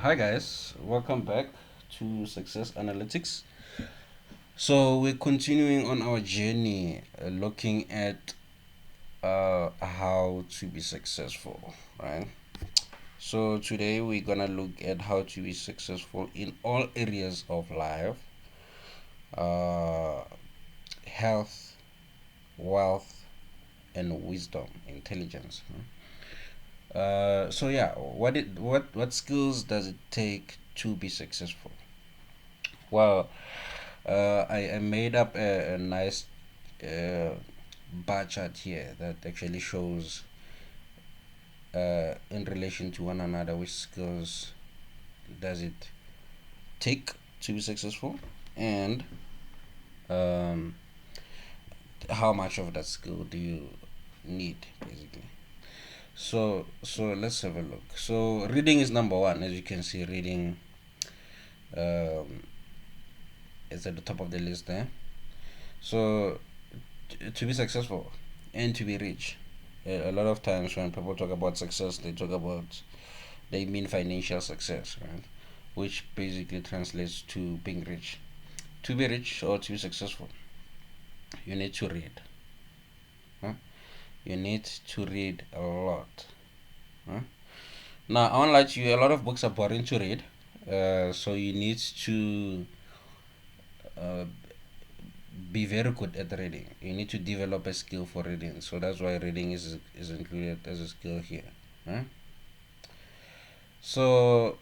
Hi guys, welcome back to Success Analytics. So we're continuing on our journey, looking at how to be successful, right? So today we're gonna look at how to be successful in all areas of life, uh, health, wealth, and wisdom, intelligence. So yeah, what skills does it take to be successful? Well, I made up a nice bar chart here that actually shows in relation to one another which skills does it take to be successful, and um, how much of that skill do you need basically. So let's have a look. So reading is number one. As you can see, reading um, is at the top of the list there. So to be successful and to be rich, a lot of times when people talk about success, they mean financial success, right? Which basically translates to being rich. To be rich or to be successful, you need to read. Huh? You need to read a lot. Huh? Now, I won't lie to you, a lot of books are boring to read. So you need to uh, be very good at reading. You need to develop a skill for reading. So that's why reading is included as a skill here. Huh? So,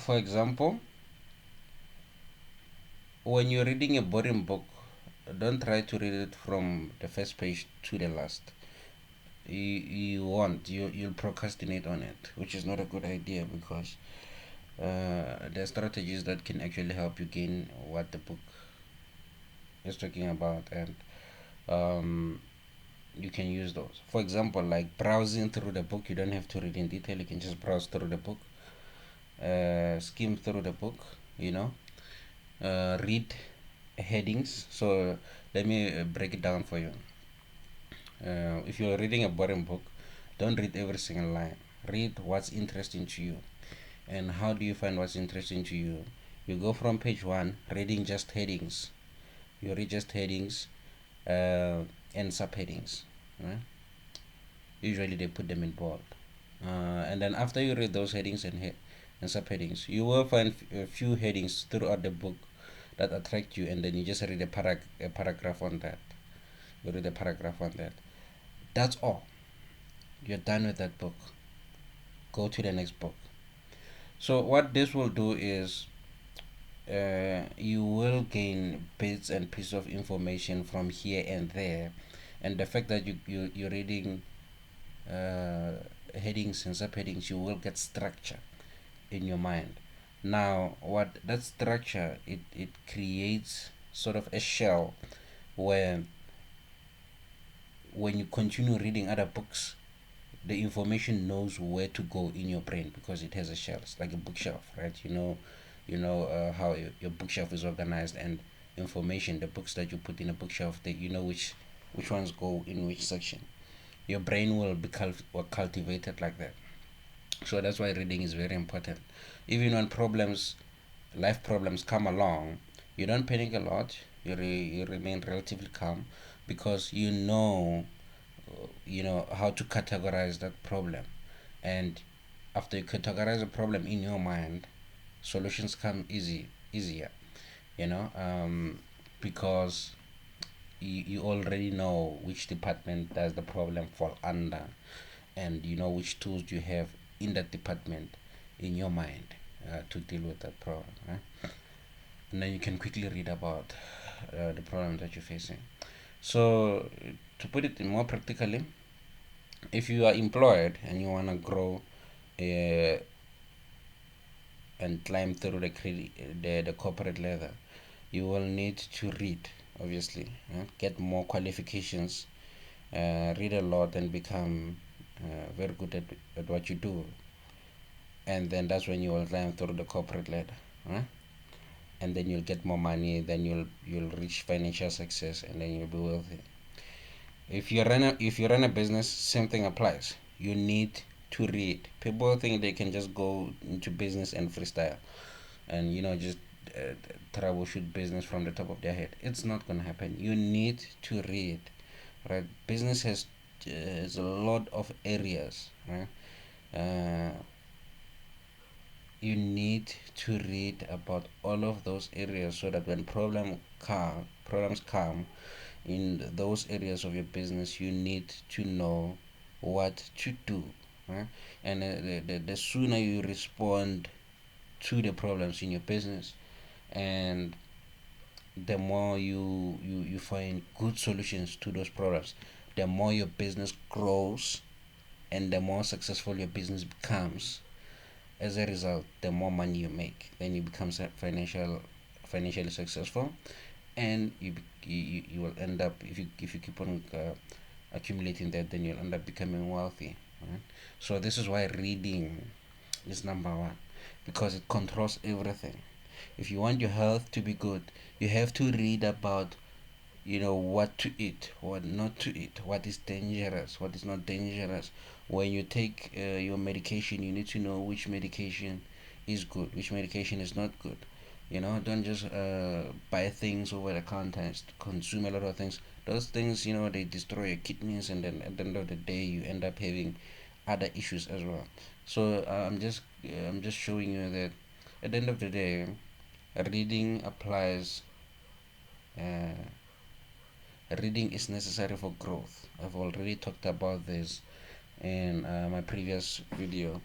for example, when you're reading a boring book, don't try to read it from the first page to the last. You'll procrastinate on it, which is not a good idea because there are strategies that can actually help you gain what the book is talking about, and um, you can use those. For example, like browsing through the book, you don't have to read in detail. You can just browse through the book, skim through the book, you know, read headings. So let me break it down for you. If you're reading a boring book, don't read every single line. Read what's interesting to you. And how do you find what's interesting to you? You go from page one, reading just headings. You read just headings and subheadings. Right? Usually they put them in bold. And then after you read those headings and subheadings, you will find a few headings throughout the book that attract you, and then you just read a paragraph on that. You read a paragraph on that. That's all. You're done with that book. Go to the next book. So what this will do is you will gain bits and pieces of information from here and there, and the fact that you're reading uh, headings and subheadings, you will get structure in your mind. Now, what that structure, it creates sort of a shell where when you continue reading other books, the information knows where to go in your brain because it has a shell. It's like a bookshelf, right? How your bookshelf is organized, and information, the books that you put in a bookshelf, that you know which ones go in which section. Your brain will be cultivated like that. So that's why reading is very important. Even when life problems come along, you don't panic a lot. You remain relatively calm because you know how to categorize that problem, and after you categorize a problem in your mind, solutions come easier, you know, because you already know which department does the problem fall under, and you know which tools you have in that department in your mind to deal with that problem, right? And then you can quickly read about the problem that you're facing. So to put it more practically, if you are employed and you want to grow uh, and climb through the corporate ladder, you will need to read, obviously, get more qualifications, read a lot, and become very good at what you do. And then that's when you will climb through the corporate ladder. And then you'll get more money, then you'll reach financial success, and then you'll be wealthy. If you run a business, same thing applies. You need to read. People think they can just go into business and freestyle and just uh, troubleshoot business from the top of their head. It's not gonna happen. You need to read, right? Business has a lot of areas, right? uh, you need to read about all of those areas so that when problems come in those areas of your business, you need to know what to do, right? And the sooner you respond to the problems in your business, and the more you find good solutions to those problems, the more your business grows and the more successful your business becomes. As a result, the more money you make, then you become financially successful, and you will end up, if you keep on accumulating that, then you'll end up becoming wealthy, right? So this is why reading is number one, because it controls everything. If you want your health to be good, you have to read about what to eat, what not to eat, what is dangerous, what is not dangerous. When you take your medication, you need to know which medication is good, which medication is not good. Don't just buy things over the counter, consume a lot of things. Those things, they destroy your kidneys, and then at the end of the day you end up having other issues as well. So I'm just showing you that at the end of the day, reading applies. uh, Reading is necessary for growth. I've already talked about this in my previous video,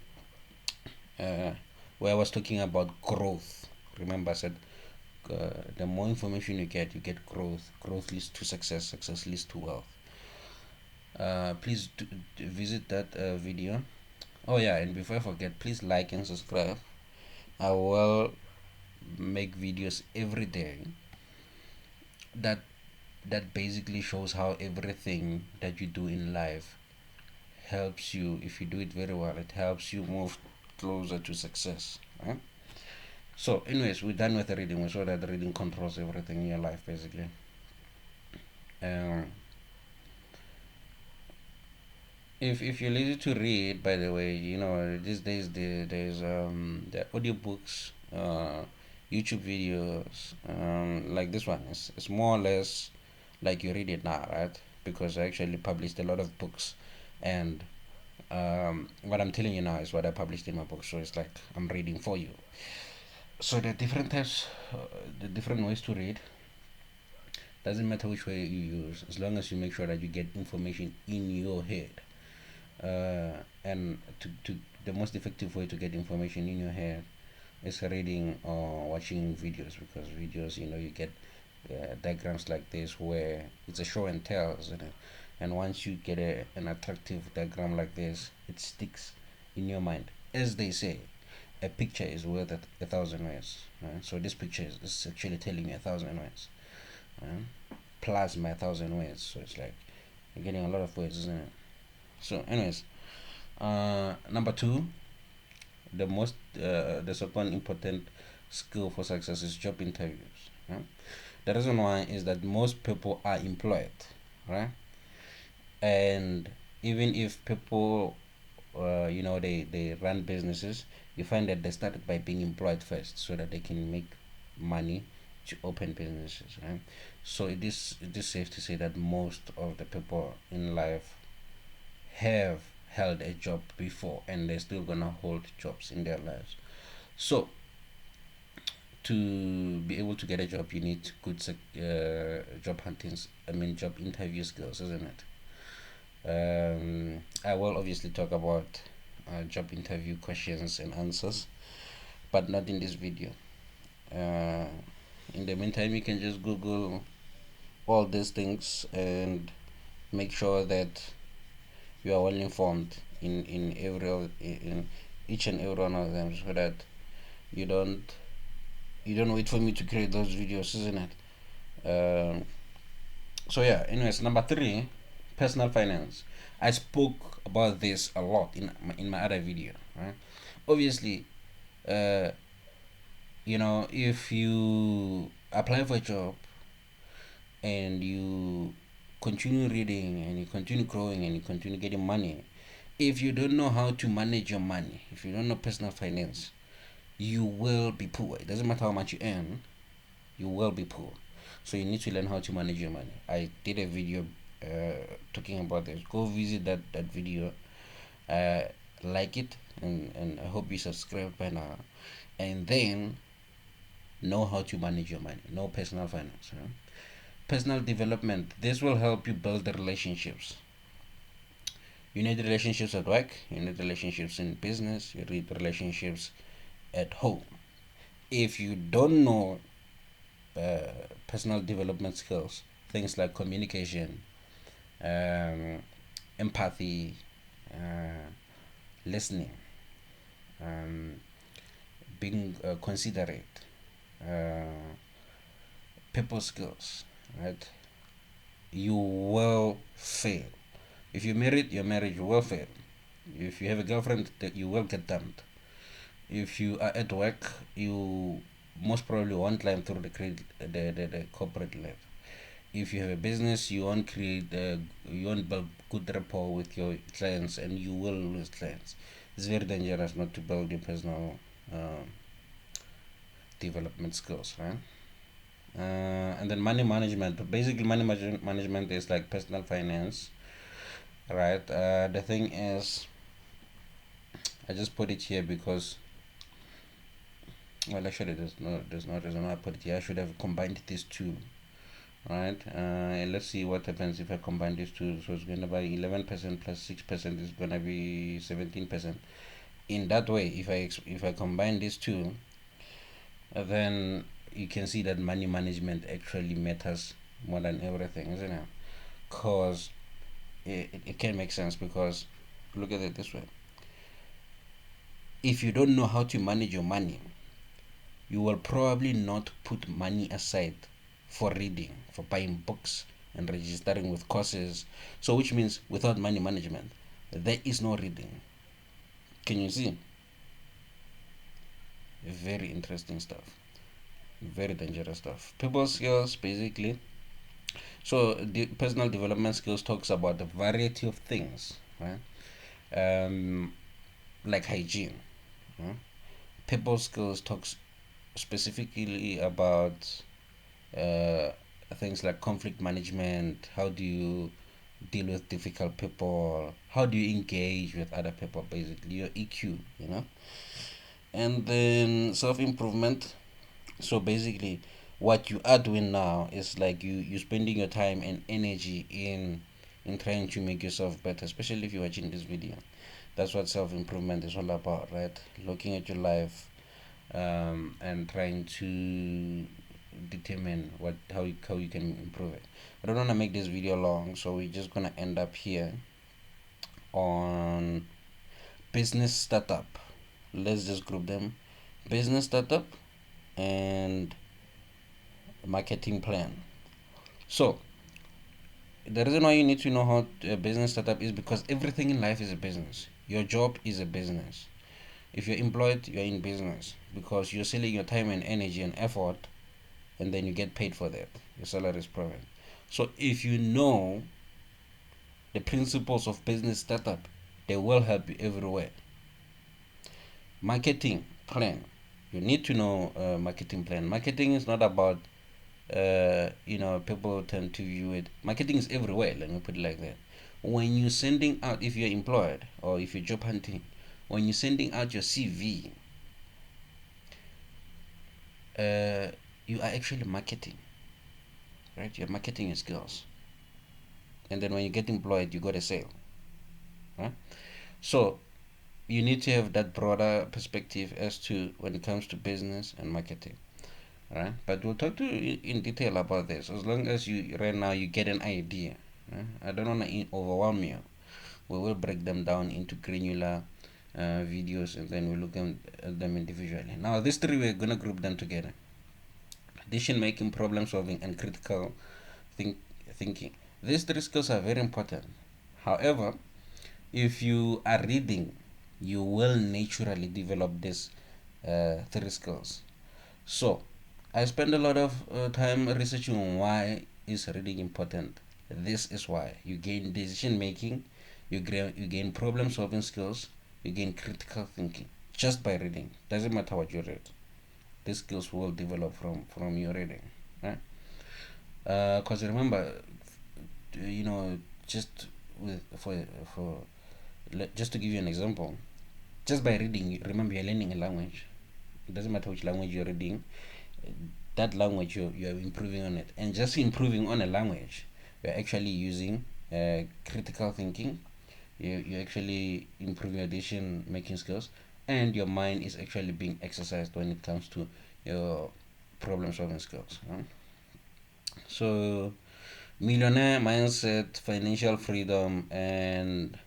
uh, where I was talking about growth. Remember, I said the more information you get growth. Growth leads to success. Success leads to wealth. Please visit that video. Oh yeah, and before I forget, please like and subscribe. I will make videos every day that basically shows how everything that you do in life helps you. If you do it very well, it helps you move closer to success, right? So anyways, we're done with the reading. We saw that the reading controls everything in your life, basically. um, if you're lazy to read, by the way, these days there's the audiobooks, YouTube videos, like this one. It's more or less like you read it now, right? Because I actually published a lot of books, and what I'm telling you now is what I published in my book. So it's like I'm reading for you. So the different types, the different ways to read. Doesn't matter which way you use, as long as you make sure that you get information in your head. And to the most effective way to get information in your head is reading or watching videos, because videos, you get diagrams like this where it's a show and tell, isn't it? And once you get an attractive diagram like this, it sticks in your mind. As they say, a picture is worth a thousand words, right? So this picture is actually telling you a thousand words, right? Plus my thousand words, so it's like you're getting a lot of words, isn't it? So anyways, number two, the second important skill for success is job interviews, right? The reason why is that most people are employed, right? And even if people they run businesses, you find that they started by being employed first so that they can make money to open businesses, right? So it is safe to say that most of the people in life have held a job before, and they're still gonna hold jobs in their lives. So to be able to get a job, you need good job hunting. I mean, job interview skills, isn't it? I will obviously talk about job interview questions and answers, but not in this video. Uh, in the meantime, you can just Google all these things and make sure that you are well informed in each and every one of them, so that you don't wait for me to create those videos, isn't it? So yeah. Anyways, number three, personal finance. I spoke about this a lot in my other video, right? Obviously, uh, if you apply for a job and you continue reading and you continue growing and you continue getting money, If you don't know how to manage your money, if you don't know personal finance, you will be poor. It doesn't matter how much you earn, you will be poor. So you need to learn how to manage your money. I did a video talking about this. Go visit that video. Like it, and I hope you subscribe by now. And then know how to manage your money. Know personal finance. Personal development. This will help you build the relationships. You need relationships at work. You need relationships in business. You need relationships at home. If you don't know personal development skills, things like communication, empathy, listening, being considerate, people skills, right? You will fail. If you're married, your marriage will fail. If you have a girlfriend, you will get dumped. If you are at work, you most probably won't climb through the corporate ladder. If you have a business, you won't build good rapport with your clients, and you will lose clients. It's very dangerous not to build your personal development skills, right? And then money management. Basically, management is like personal finance, right? The thing is, I just put it here because, well, actually, there's no reason why I put it here. I should have combined these two, right? And let's see what happens if I combine these two. So it's going to be 11% plus 6% is going to be 17%. In that way, if I combine these two, then you can see that money management actually matters more than everything, isn't it? Because it can make sense, because look at it this way. If you don't know how to manage your money, you will probably not put money aside for reading, for buying books and registering with courses. So which means without money management, there is no reading. Can you see? Very interesting stuff. Very dangerous stuff. People skills, basically. So the personal development skills talks about a variety of things, right? Like hygiene. People skills talks specifically about uh, things like conflict management. How do you deal with difficult people? How do you engage with other people? Basically, your EQ, And then self improvement. So basically, what you are doing now is like you spending your time and energy in trying to make yourself better. Especially if you're watching this video, that's what self improvement is all about, right? Looking at your life, and trying to determine how you can improve it. I don't want to make this video long, so we're just gonna end up here on business startup. Let's just group them: business startup and marketing plan. So the reason why you need to know how a business startup is because everything in life is a business. Your job is a business. If you're employed, you're in business because you're selling your time and energy and effort, and then you get paid for that. Your salary is proven. So if you know the principles of business startup, they will help you everywhere. Marketing plan. You need to know marketing plan. Marketing is not about people tend to view it. Marketing is everywhere. Let me put it like that. When you're sending out, if you're employed or if you're job hunting, when you're sending out your CV, you are actually marketing, right? You're marketing your skills, and then when you get employed, you got a sale, right? So you need to have that broader perspective as to when it comes to business and marketing, right? But we'll talk to you in detail about this. As long as you right now you get an idea, right? I don't want to overwhelm you. We will break them down into granular videos, and then we'll look at them individually. Now these three, we're gonna group them together: decision making, problem solving, and critical thinking. These three skills are very important. However, if you are reading, you will naturally develop these three skills. So I spend a lot of time researching why is reading important. This is why you gain decision making, You gain problem solving skills. You gain critical thinking just by reading. Doesn't matter what you read. These skills will develop from your reading, right? Because remember, just with for just to give you an example, just by reading, remember you're learning a language. It doesn't matter which language you're reading. That language you're improving on it, and just improving on a language, you're actually using critical thinking. You actually improve your decision making skills, and your mind is actually being exercised when it comes to your problem solving skills, huh? So millionaire mindset, financial freedom, and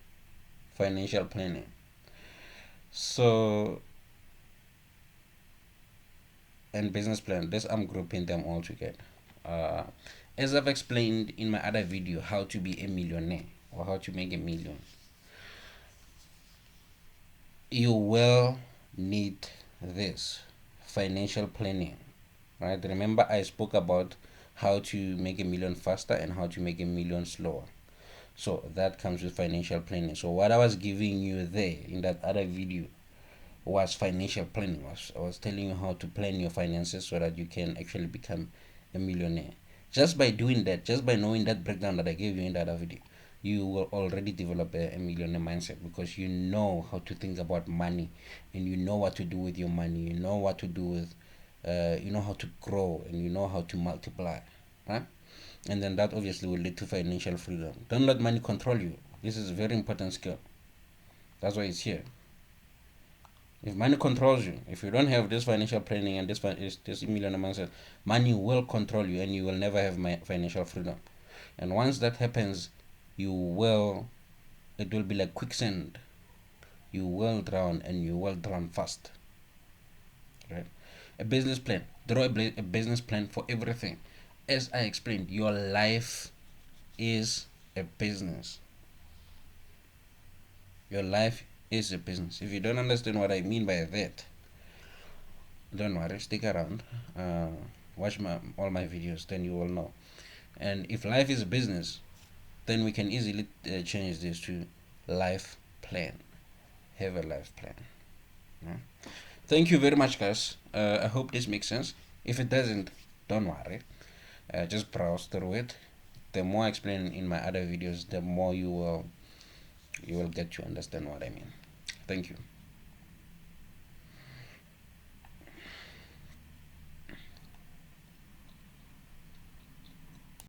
financial planning. So, and business plan, this I'm grouping them all together. uh, as I've explained in my other video, how to be a millionaire or how to make a million, you will need this financial planning, right? Remember I spoke about how to make a million faster and how to make a million slower. So that comes with financial planning. So what I was giving you there in that other video was financial planning. I was telling you how to plan your finances so that you can actually become a millionaire. Just by doing that, just by knowing that breakdown that I gave you in the other video, you will already develop a millionaire mindset, because you know how to think about money, and you know what to do with your money. You know what to do with, you know how to grow, and you know how to multiply, right? And then that obviously will lead to financial freedom. Don't let money control you. This is a very important skill. That's why it's here. If money controls you, if you don't have this financial planning and this millionaire mindset, money will control you, and you will never have financial freedom. And once that happens, it will be like quicksand. You will drown, and you will drown fast. Right? A business plan. Draw a business plan for everything. As I explained, your life is a business. Your life is a business. If you don't understand what I mean by that, don't worry, stick around. Watch all my videos, then you will know. And if life is a business, then we can easily change this to life plan. Have a life plan. Yeah? Thank you very much, guys. I hope this makes sense. If it doesn't, don't worry. Just browse through it. The more I explain in my other videos, the more you will get to understand what I mean. Thank you.